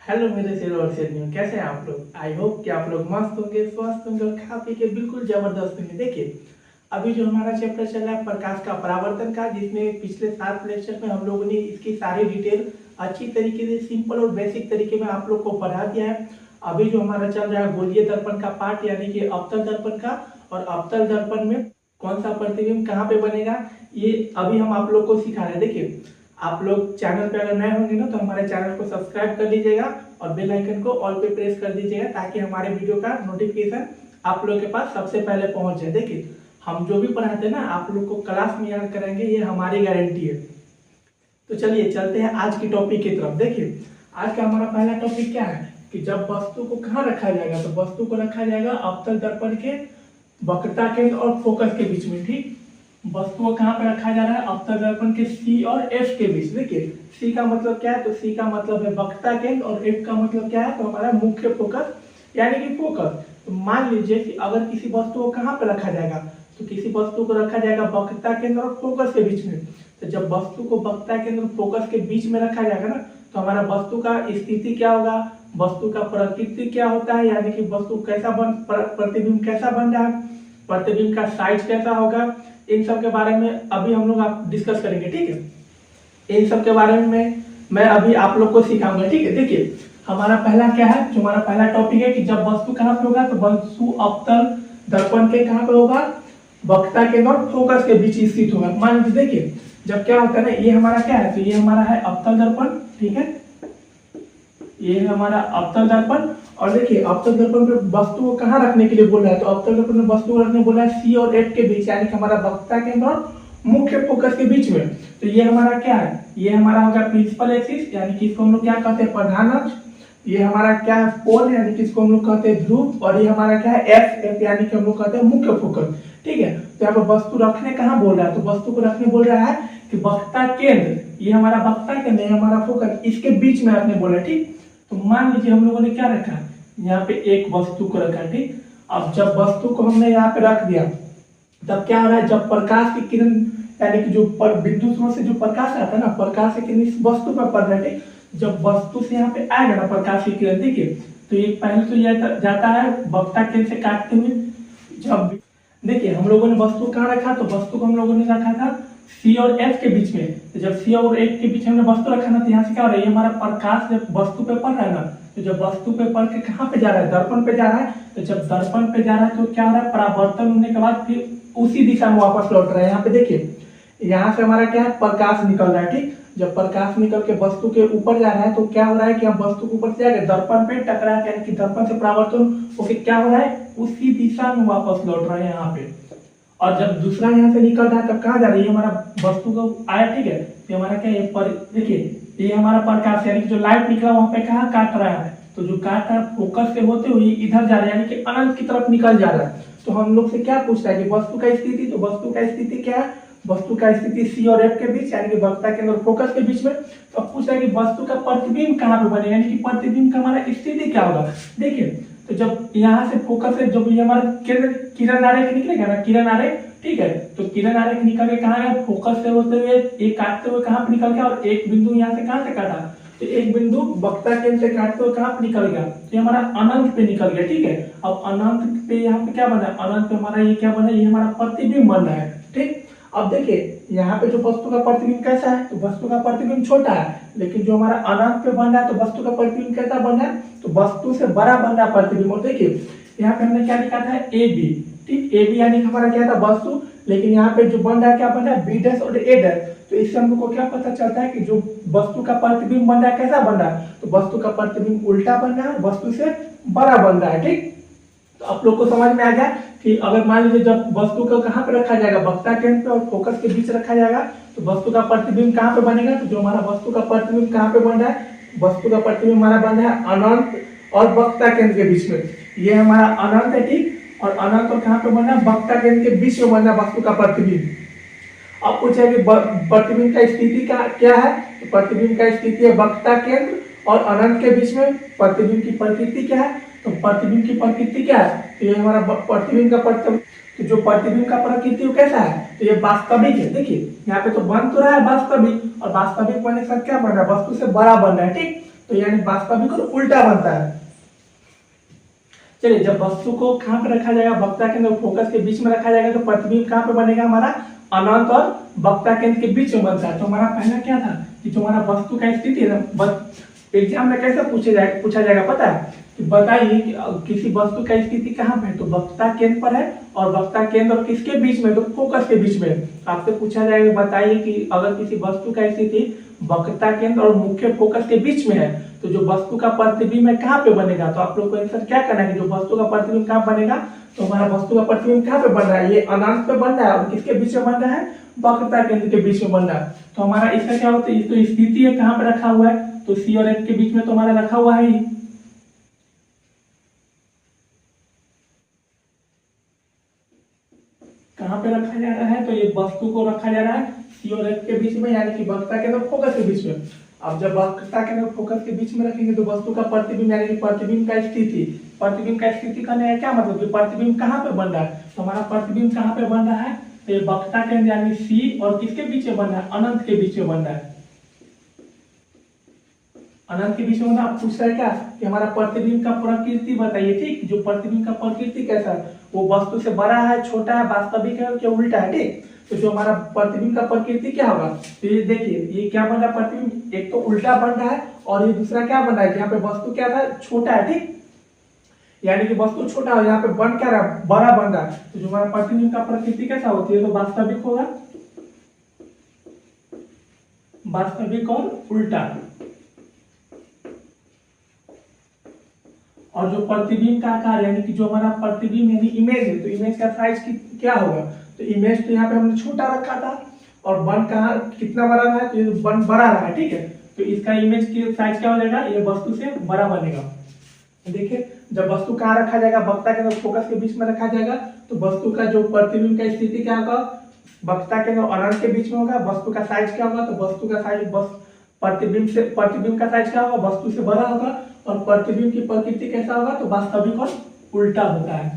Hello मेरे शेर और शेरनियों, कैसे हैं आप लोग। आई होप कि आप लोग मस्त होंगे, स्वस्थ होंगे और खा पी के बिल्कुल जबरदस्त होंगे। देखिए, अभी जो हमारा चैप्टर चल रहा है प्रकाश का परावर्तन का, जिसमें पिछले 7 लेक्चर में हम लोगों ने इसकी सारी डिटेल अच्छी तरीके से सिंपल और बेसिक तरीके में आप लोग को पढ़ा दिया है। अभी जो हमारा चल रहा है गोलीय दर्पण का पार्ट, यानी कि अवतल दर्पण का, और अवतल दर्पण में कौन सा प्रतिबिंब कहाँ पे बनेगा, ये अभी हम आप लोग को सिखा रहे हैं। देखिए, आप लोग चैनल पे अगर नए होंगे ना, तो हमारे चैनल को सब्सक्राइब कर लीजिएगा और बेल आइकन को ऑल पे प्रेस कर दीजिएगा, ताकि हमारे वीडियो का नोटिफिकेशन आप लोग के पास सबसे पहले पहुंच जाए। देखिए, हम जो भी पढ़ाते हैं ना, आप लोग को क्लास में याद कराएंगे, ये हमारी गारंटी है। तो चलिए चलते हैं आज की टॉपिक की तरफ। देखिए, आज का हमारा पहला टॉपिक क्या है कि जब वस्तु को कहाँ रखा जाएगा, तो वस्तु को रखा जाएगा अवतल दर्पण के वक्रता केंद्र और फोकस के बीच में। ठीक, वस्तु को कहाँ पे रखा जा रहा है, अवतल दर्पण के सी और एफ के बीच। देखिए, सी का मतलब क्या है, तो सी का मतलब है वक्रता केंद्र, और एफ का मतलब क्या है, तो हमारा मुख्य फोकस यानी कि फोकस। तो मान लीजिए कि अगर किसी वस्तु को कहाँ पे रखा जाएगा, तो किसी वस्तु को रखा जाएगा वक्रता केंद्र और फोकस के बीच में। तो जब वस्तु को वक्रता केंद्र और फोकस के बीच में रखा जाएगा ना, तो हमारा वस्तु का स्थिति क्या होगा, वस्तु का प्रकृति क्या होता है, यानी कि वस्तु कैसा प्रतिबिंब कैसा बन रहा है, प्रतिबिंब का साइज कैसा होगा, इन सब के बारे में अभी हम लोग आप डिस्कस करेंगे। ठीक है, इन सब के बारे में मैं अभी आप लोग को सिखाऊंगा। ठीक है, देखिए हमारा पहला क्या है, जो हमारा पहला टॉपिक है कि जब वस्तु कहाँ पे होगा, तो वस्तु अवतल दर्पण के कहाँ पे होगा, वक्रता केंद्र और फोकस के बीच स्थित होगा। मान लीजिए, देखिए जब क्या होता है ना, ये हमारा क्या है, तो ये हमारा है अवतल दर्पण। ठीक है, ये है हमारा अवतल दर्पण। और देखिए, अवतल दर्पण पे वस्तु को कहाँ रखने के लिए बोल रहा है, तो अवतल दर्पण में वस्तु को रखने बोला है सी और एफ के बीच, यानी कि हमारा वक्रता केंद्र और मुख्य फोकस के बीच में। तो ये हमारा क्या है, ये हमारा होगा प्रिंसिपल एक्सिस, यानी कि इसको हम लोग क्या कहते हैं, प्रधान अक्ष। ये हमारा क्या है, पोल, यानी कि इसको हम लोग कहते हैं ध्रुव। और ये हमारा क्या है, एफ यानी कि हम लोग कहते हैं मुख्य फोकस। ठीक है, तो यहाँ पर वस्तु रखने कहाँ बोल रहा है, तो वस्तु को रखने बोल रहा है कि वक्रता केंद्र, ये हमारा वक्रता केंद्र है, हमारा फोकस, इसके बीच में रखने बोला है। ठीक, तो मान लीजिए हम लोगों ने क्या रखा, यहाँ पे एक वस्तु को रखा। ठीक, अब जब वस्तु को हमने यहाँ पे रख दिया, तब क्या हो रहा है, जब प्रकाश की किरण, यानी कि जो बिंदु स्रोत से जो प्रकाश आता है ना, प्रकाश की किरण इस वस्तु पर पड़ रहा है। जब वस्तु से यहाँ पे आएगा ना प्रकाश की किरण, देखिए तो ये पहले तो यह जाता है वक्रता केंद्र से काटते हुए। जब देखिए हम लोगों ने वस्तु कहाँ रखा, तो वस्तु को हम लोगों ने रखा था सी और एफ के बीच में। तो जब सी और एफ के बीच हमने वस्तु रखा ना, तो यहाँ से क्या हो रहा है, ये हमारा प्रकाश जब वस्तु पे पड़ रहा है ना, तो जब वस्तु पे पड़ के कहाँ पे जा रहा है, दर्पण पे जा रहा है। तो जब दर्पण पे जा रहा है, तो क्या हो रहा है, परावर्तन होने के बाद फिर उसी दिशा में वापस लौट रहा है। यहाँ पे देखिए, यहाँ से हमारा क्या है, प्रकाश निकल रहा है। ठीक, जब प्रकाश निकल के वस्तु के ऊपर जा रहा है, तो क्या हो रहा है कि हम वस्तु के ऊपर से जाकर दर्पण पे टकरा के, यानी कि दर्पण से परावर्तन होके क्या हो रहा है, उसी दिशा में वापस लौट रहा है यहाँ पे। और जब दूसरा यहाँ से निकल रहा है, तब कहाँ जा रही है, हमारा वस्तु को आया। ठीक है, ये हमारा क्या है, देखिए ये हमारा प्रकाश, यानी कि जो लाइट निकला वहां पे कहाँ काट रहा है, तो जो काट रहा है फोकस से होते हुए इधर जा रहा है, यानी कि अनंत की तरफ निकल जा रहा है। तो हम लोग से क्या पूछ रहा है कि वस्तु का स्थिति, तो वस्तु का स्थिति क्या है, वस्तु का स्थिति सी और एफ के बीच, यानी कि वक्रता केंद्र और फोकस के बीच में। तो अब पूछ रहा है कि वस्तु का प्रतिबिंब कहाँ पे बनेगा, यानी कि प्रतिबिंब का हमारा स्थिति क्या होगा। देखिए, तो जब यहाँ से फोकस है, जब ये हमारा किरण आरेख निकलेगा ना, किरण आरेख। ठीक है, तो किरण आरेख निकल के कहाँ गया, फोकस से होते हुए एक काटते हुए कहाँ पे निकल गया, और एक बिंदु यहाँ से कहाँ से काटा, तो एक बिंदु वक्रता केंद्र से काटते हुए कहाँ पे निकल गया, तो हमारा अनंत पे निकल गया। ठीक है, अब अनंत पे यहाँ पे क्या बना, अनंत पे हमारा ये क्या बना, ये हमारा प्रतिबिंब बन रहा है। ठीक, अब देखिए यहाँ पे जो वस्तु का प्रतिबिंब कैसा है, तो वस्तु का प्रतिबिंब छोटा है, लेकिन जो हमारा अनंत पे बन रहा है, तो वस्तु का प्रतिबिंब कैसा बन रहा है, तो वस्तु से बड़ा बन रहा है प्रतिबिंब। और देखिए यहाँ पे हमने क्या लिखा था, ए बी। ठीक, ए बी यानी हमारा क्या था, वस्तु, लेकिन यहाँ पे जो बन रहा है क्या बन रहा है, बी डैश और ए डैश। तो इससे हम लोग को क्या पता चलता है कि जो वस्तु का प्रतिबिंब बन रहा है कैसा बन रहा है, तो वस्तु का प्रतिबिंब उल्टा बन रहा है, वस्तु से बड़ा बन रहा है। ठीक, तो आप लोग को समझ में आ गया कि अगर मान लीजिए जब वस्तु को कहाँ पे रखा जाएगा, वक्रता केंद्र पे और फोकस के बीच रखा जाएगा, तो वस्तु का प्रतिबिंब कहाँ पे बनेगा, तो जो हमारा वस्तु का प्रतिबिंब कहाँ पे बन रहा है, वस्तु का प्रतिबिंब हमारा बन रहा है अनंत और वक्रता केंद्र के बीच में। ये हमारा अनंत है। ठीक, और अनंत और कहाँ पे बन रहा है, वक्रता केंद्र के बीच में बन रहा है वस्तु का प्रतिबिंब। अब पूछा कि प्रतिबिंब का स्थिति क्या है, तो प्रतिबिंब का स्थिति है वक्रता केंद्र और अनंत के बीच में। प्रतिबिंब की प्रकृति क्या है, तो प्रतिबिंब की प्रकृति क्या है, तो ये हमारा प्रतिबिंब का तो जो प्रतिबिंब का प्रकृति कैसा है, तो ये वास्तविक है। देखिए यहाँ पे तो बन तो रहा है वास्तविक, और वास्तविक बनने के साथ क्या बन रहा है, वस्तु से बड़ा बन रहा है। ठीक, तो यानी वास्तविक और उल्टा बनता है। चलिए, जब वस्तु को कहाँ पे रखा जाएगा, वक्ता केंद्र और फोकस के बीच में रखा जाएगा, तो प्रतिबिंब कहाँ पे बनेगा हमारा, अनंत और वक्ता केंद्र के बीच में बनता है। तो हमारा पहला क्या था कि जो हमारा वस्तु का स्थिति है ना, एग्जाम में कैसे पूछा जाएगा पता है कि बताइए कि किसी वस्तु का स्थिति कहाँ पे है, तो वक्ता केंद्र पर है, और वक्ता केंद्र और किसके बीच में, तो फोकस के बीच में। आपसे पूछा जाएगा बताइए कि अगर किसी वस्तु का स्थिति वक्ता केंद्र और मुख्य फोकस के बीच में है, तो जो वस्तु का प्रतिबिंब है कहाँ पे बनेगा। तो आप लोग को आंसर क्या करना है कि जो वस्तु का प्रतिबिंब कहाँ बनेगा, तो हमारा वस्तु का प्रतिबिंब कहाँ पे बन रहा है, ये अनंत पे बन रहा है, और किसके बीच में बन रहा है, वक्रता केंद्र के बीच में बन रहा है। तो हमारा इसका क्या होता है, इस तो स्थिति है कहाँ पे रखा हुआ है, तो सी और एफ के बीच में तो हमारा रखा हुआ है ही। कहाँ पे रखा जा रहा है, तो ये वस्तु को रखा जा रहा है सी और एफ के बीच में, यानी कि वक्ता केंद्र और फोकस के बीच में। अब जब वक्ता केंद्र और फोकस के बीच में रखेंगे तो वस्तु का प्रतिबिंब यानी कि प्रतिबिंब का स्थिति करने का क्या मतलब कि प्रतिबिंब कहाँ पे बन रहा है, तो हमारा प्रतिबिंब कहाँ पे बन रहा है, तो ये वक्ता केंद्र यानी सी और किसके बीच में बन रहा है, अनंत के बीच में बन रहा है। अनंत के बीच में आप पूछ रहे हैं क्या कि हमारा प्रतिबिंब का प्रकृति बताइए। ठीक, जो प्रतिबिंब का प्रकृति कैसा है, वो वस्तु से बड़ा है, छोटा है, वास्तविक है, क्या उल्टा है। ठीक, तो जो हमारा प्रतिबिंब का प्रकृति क्या होगा, तो ये देखिए ये क्या बन रहा है, प्रतिबिंब एक तो उल्टा बन रहा है, और ये दूसरा क्या बन रहा है, यहाँ पे वस्तु क्या था, छोटा है। ठीक, यानी कि वस्तु छोटा है, यहाँ पे बन क्या रहा है, बड़ा बन रहा है। तो जो हमारा प्रतिबिंब का प्रकृति कैसा होती है, तो वास्तविक होगा, वास्तविक और उल्टा। और जो प्रतिबिंब का आकार यानी कि जो हमारा प्रतिबिंब यानी इमेज है, तो इमेज का साइज क्या होगा, तो इमेज तो यहाँ पे हमने छोटा रखा था, और बन कहाँ कितना बड़ा रहा है, तो ये बन बड़ा रहा है। ठीक है, तो इसका इमेज की साइज क्या हो जाएगा, ये वस्तु से बड़ा बनेगा। देखिए, जब वस्तु कहाँ रखा जाएगा, वक्ता के अंदर फोकस के बीच में रखा जाएगा, तो वस्तु का जो प्रतिबिंब का स्थिति क्या होगा, वक्ता के अंदर अनंत के बीच में होगा। वस्तु का साइज क्या होगा, तो वस्तु का साइज प्रतिबिंब का साइज क्या होगा, वस्तु से बड़ा होगा, और प्रतिबिंब की प्रकृति कैसा होगा, तो वास्तविक और उल्टा होता है।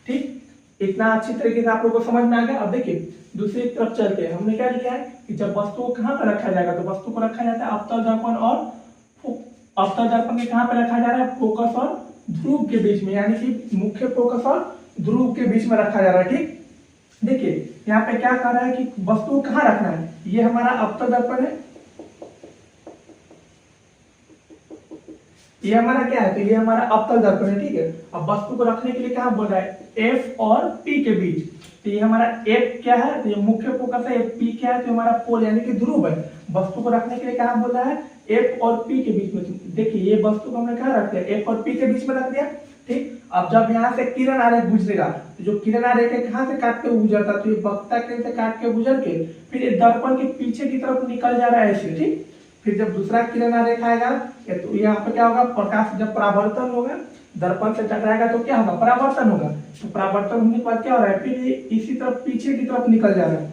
ठीक, इतना अच्छी तरीके से आप लोगों को समझ में आ गया। अब देखिए दूसरी तरफ चलते हैं, हमने क्या लिखा है कि जब वस्तु को कहाँ पर रखा जाएगा, तो वस्तु को रखा जाता है अवतल दर्पण और अवतल दर्पण के कहाँ पे रखा जा रहा है, फोकस और ध्रुव के बीच में, यानी कि मुख्य फोकस और ध्रुव के बीच में रखा जा रहा है। ठीक, देखिए यहाँ पे क्या कर रहा है कि वस्तु को कहाँ रखना है, ये हमारा अवतल दर्पण है, ये हमारा क्या है, तो ये हमारा अवतल दर्पण है। ठीक है, अब वस्तु को रखने के लिए कहाँ बोल रहा है, एफ और पी के बीच। तो ये हमारा एफ क्या है, तो ये मुख्य फोकस है, पी क्या है, तो हमारा पोल यानी कि ध्रुव है। वस्तु को रखने के लिए कहाँ बोल रहा है, एफ और पी के बीच में। देखिए ये वस्तु को हमने कहाँ रख दिया, एफ और पी के बीच में रख दिया। ठीक, अब जब यहाँ से किरण आरेख गुजरेगा, तो जो किरण आरेख है कहाँ से काट के गुजरता, तो ये वक्ता केंद्र से काट के गुजर के फिर ये दर्पण के पीछे की तरफ निकल जा रहा है ऐसे। ठीक, फिर जब दूसरा किरण आरेख आएगा, तो यहाँ पे क्या होगा, प्रकाश जब परावर्तन होगा, दर्पण से टकराएगा तो क्या होगा, परावर्तन होगा। तो परावर्तन होने के बाद क्या हो रहा है, फिर ये इसी तरफ पीछे की तरफ निकल जा रहा है।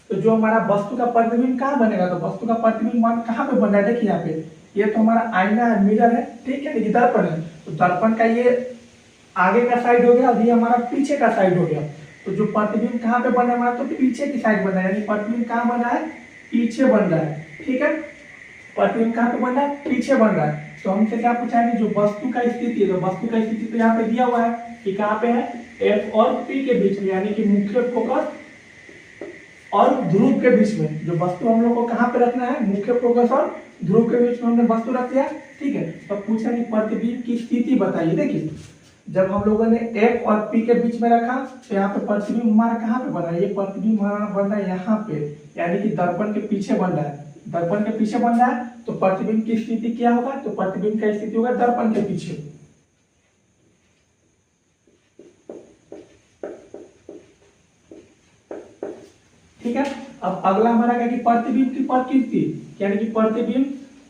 तो जो हमारा वस्तु का प्रतिबिंब कहाँ बनेगा, तो वस्तु का प्रतिबिंब कहाँ पे बन रहा है, देखिए यहाँ पे ये तो हमारा आईना है, मिरर है। ठीक है, ये दर्पण है, तो दर्पण का ये आगे का साइड हो गया, अभी हमारा पीछे का साइड हो गया। तो जो प्रतिबिंब कहाँ पे बन रहा है हमारा, तो पीछे की साइड बन रहा है, यानी प्रतिबिंब कहाँ बन रहा है, पीछे बन रहा है। ठीक है, प्रतिबिंब कहाँ पे बन रहा है, पीछे बन रहा है। तो हमसे क्या पूछा है, जो वस्तु का स्थिति है, तो वस्तु का स्थिति तो यहाँ पे दिया हुआ है कि कहाँ पे है, एफ और पी के बीच में, यानी कि मुख्य फोकस और ध्रुव के बीच में। जो वस्तु हम लोग को कहाँ पे रखना है, मुख्य फोकस और ध्रुव के बीच में हमने वस्तु रख दिया। ठीक है, तो पूछा कि प्रतिबिंब की स्थिति बताइए। देखिए जब हम लोगों ने एफ और पी के बीच में रखा, तो यहाँ पे प्रतिबिंब हमारा कहाँ पे बन रहा है, ये प्रतिबिंब हमारा बन रहा है यहाँ पे, यानी कि दर्पण के पीछे बन रहा है। दर्पण के पीछे बन रहा है, तो प्रतिबिंब की स्थिति क्या होगा, तो प्रतिबिंब का स्थिति होगा दर्पण के पीछे। ठीक है, अब अगला हमारा क्या कि प्रतिबिंब की प्रकृति, यानी कि प्रतिबिंब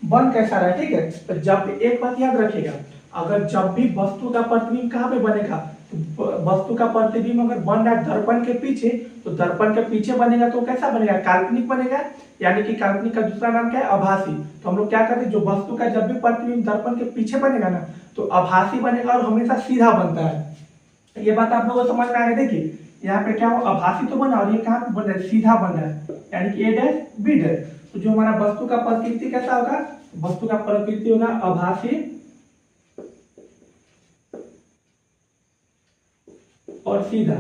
बन कैसा रहा है। ठीक है, तो जब एक बात याद रखिएगा, अगर जब भी वस्तु का प्रतिबिंब कहाँ पे बनेगा, तो वस्तु का प्रतिबिंब अगर बन रहा है दर्पण के पीछे, तो दर्पण के पीछे बनेगा तो कैसा बनेगा, काल्पनिक बनेगा। यानी कि काल्पनिक का दूसरा नाम क्या है, आभासी। तो हम लोग क्या करते हैं, जो वस्तु का जब भी प्रतिबिंब दर्पण के पीछे बनेगा ना, तो आभासी बनेगा और हमेशा सीधा बनता है। ये बात आप लोगों को समझ में आ गई। देखिए यहाँ पे क्या हो, आभासी तो बना और ये कहाँ पे बन रहा है, सीधा बन रहा है, यानी कि ए डैश बी डैश। तो जो हमारा वस्तु का प्रकृति कैसा होगा, वस्तु का प्रकृति होगा आभासी और सीधा।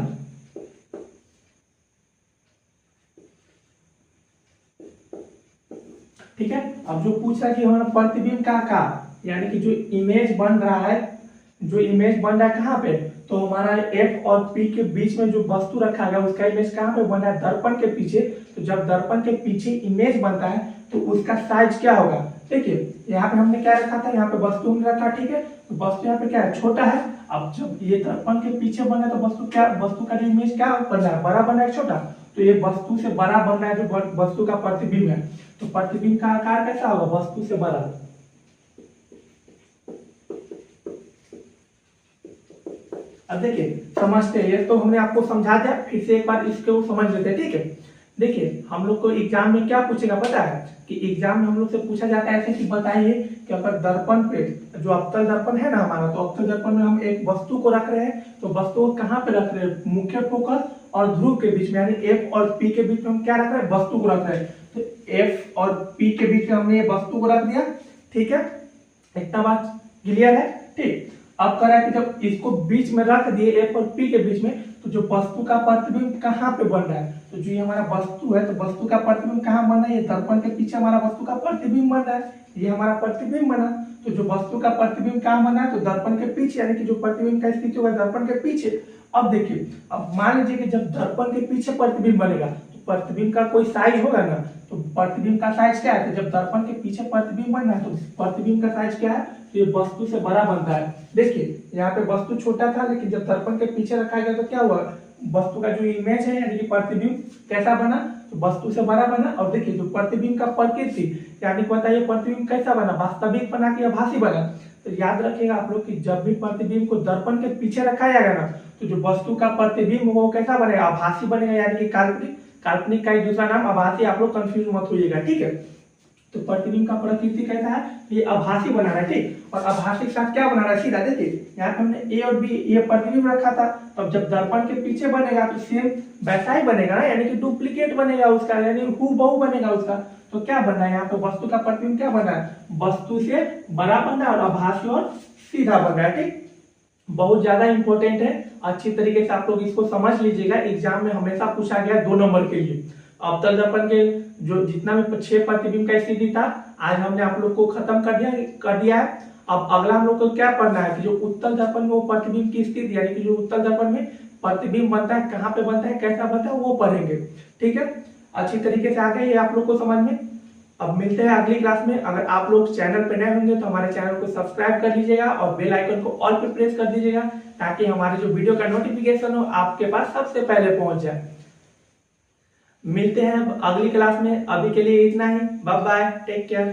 ठीक है, अब जो पूछ रहा है कि हमारा प्रतिबिंब का आकार यानी कि जो इमेज बन रहा है, जो इमेज बन रहा है कहाँ पे, तो हमारा F और P के बीच में जो वस्तु रखा गया उसका इमेज कहाँ पे बन रहा है, दर्पण के पीछे। तो जब दर्पण के पीछे इमेज बनता है तो उसका साइज क्या होगा। देखिए यहाँ पे हमने क्या रखा था, यहाँ पे वस्तु हमने रखा, ठीक है, तो वस्तु यहाँ पे क्या है, छोटा है। अब जब ये दर्पण के पीछे बना है तो वस्तु का जो इमेज क्या बन रहा है, बड़ा बन रहा है छोटा, तो ये वस्तु से बड़ा बन रहा है जो वस्तु का प्रतिबिंब है। तो प्रतिबिंब का आकार कैसा होगा, वस्तु से बड़ा। अब देखिए समझते हैं, ये तो हमने आपको समझा दिया, फिर से एक बार इसको समझ लेते हैं। ठीक है, देखिए हम लोग को एग्जाम में क्या पूछेगा पता है, कि एग्जाम में हम लोग से पूछा जाता है ऐसे कि बताइए कि अगर दर्पण पे जो अवतल दर्पण है ना हमारा, तो अवतल दर्पण में हम एक वस्तु को रख रहे हैं, तो वस्तु को कहाँ पे रख रहे हैं, मुख्य फोकस और ध्रुव के बीच में, यानी F और P के बीच में हम क्या रख रहे हैं, वस्तु को रख रहे हैं। तो F और P के बीच में हमने ये वस्तु को रख दिया। ठीक है, इतना बात क्लियर है। ठीक, अब कह रहा है कि जब इसको बीच में रख दिए F और P के बीच में, तो जो वस्तु का प्रतिबिंब कहाँ पे बन रहा है, तो जो ये हमारा वस्तु है, तो वस्तु का प्रतिबिंब कहाँ बन रहा है, ये दर्पण के पीछे हमारा वस्तु का प्रतिबिंब बन रहा है, ये हमारा प्रतिबिंब बना। तो जो वस्तु का प्रतिबिंब कहाँ बना है, तो दर्पण के पीछे, यानी कि जो प्रतिबिंब का स्थिति होगा दर्पण के पीछे। अब देखिए, अब मान लीजिए कि जब दर्पण के पीछे प्रतिबिंब बनेगा तो प्रतिबिंब का कोई साइज होगा ना, तो प्रतिबिंब का साइज क्या है, तो जब दर्पण के पीछे प्रतिबिंब बनना है तो प्रतिबिंब का साइज क्या है, तो ये वस्तु से बड़ा बनता है। देखिए यहाँ पे वस्तु छोटा था, लेकिन जब दर्पण के पीछे रखा गया तो क्या हुआ, वस्तु का जो इमेज है यानी कि प्रतिबिंब कैसा बना, तो वस्तु से बड़ा बना। और देखिए जो प्रतिबिंब का प्रकृति यानी कि बताइए प्रतिबिंब कैसा बना, वास्तविक बना कि आभासी बना। तो याद रखिएगा आप लोग कि जब भी प्रतिबिंब को दर्पण के पीछे रखा जाएगा ना, तो जो वस्तु का प्रतिबिंब होगा वो कैसा बनेगा, आभासी बनेगा, यानी कि काल्पनिक। काल्पनिक का ही दूसरा नाम आभासी, आप लोग कंफ्यूज मत होइएगा। ठीक है, तो प्रतिबिंब का प्रकृति कैसा है, ये आभासी बना रहा है। ठीक, और आभासी के साथ क्या बना रहा है, सीधा देखिए यहाँ पे हमने ए और बी ये प्रतिबिंब रखा था, तब जब दर्पण के पीछे बनेगा तो सेम वैसा ही बनेगा ना, यानी कि डुप्लीकेट बनेगा उसका, यानी हूबहू बनेगा उसका। तो क्या बन रहा है यहाँ पे, वस्तु का प्रतिबिंब क्या बन रहा है, वस्तु से बड़ा बन रहा है और आभासी और सीधा बन रहा है। ठीक, बहुत ज्यादा इंपॉर्टेंट है, अच्छी तरीके से आप लोग इसको समझ लीजिएगा, एग्जाम में हमेशा पूछा गया 2 नंबर के लिए। अवतल दर्पण के जो जितना भी 6 प्रतिबिंब का स्थिति था आज हमने आप लोग को खत्म कर दिया है। अब अगला हम लोग को क्या पढ़ना है कि जो उत्तल दर्पण में वो प्रतिबिंब की स्थिति, यानी कि जो उत्तल दर्पण में प्रतिबिंब बनता है, कहाँ पे बनता है, कैसा बनता है, वो पढ़ेंगे। ठीक है, अच्छी तरीके से आ गए ये आप लोग को समझ में। अब मिलते हैं अगली क्लास में। अगर आप लोग चैनल पे नए होंगे तो हमारे चैनल को सब्सक्राइब कर लीजिएगा और बेल आइकन को ऑल पे प्रेस कर दीजिएगा, ताकि हमारे जो वीडियो का नोटिफिकेशन हो आपके पास सबसे पहले पहुंच जाए। मिलते हैं अगली क्लास में, अभी के लिए इतना ही, बाय बाय, टेक केयर।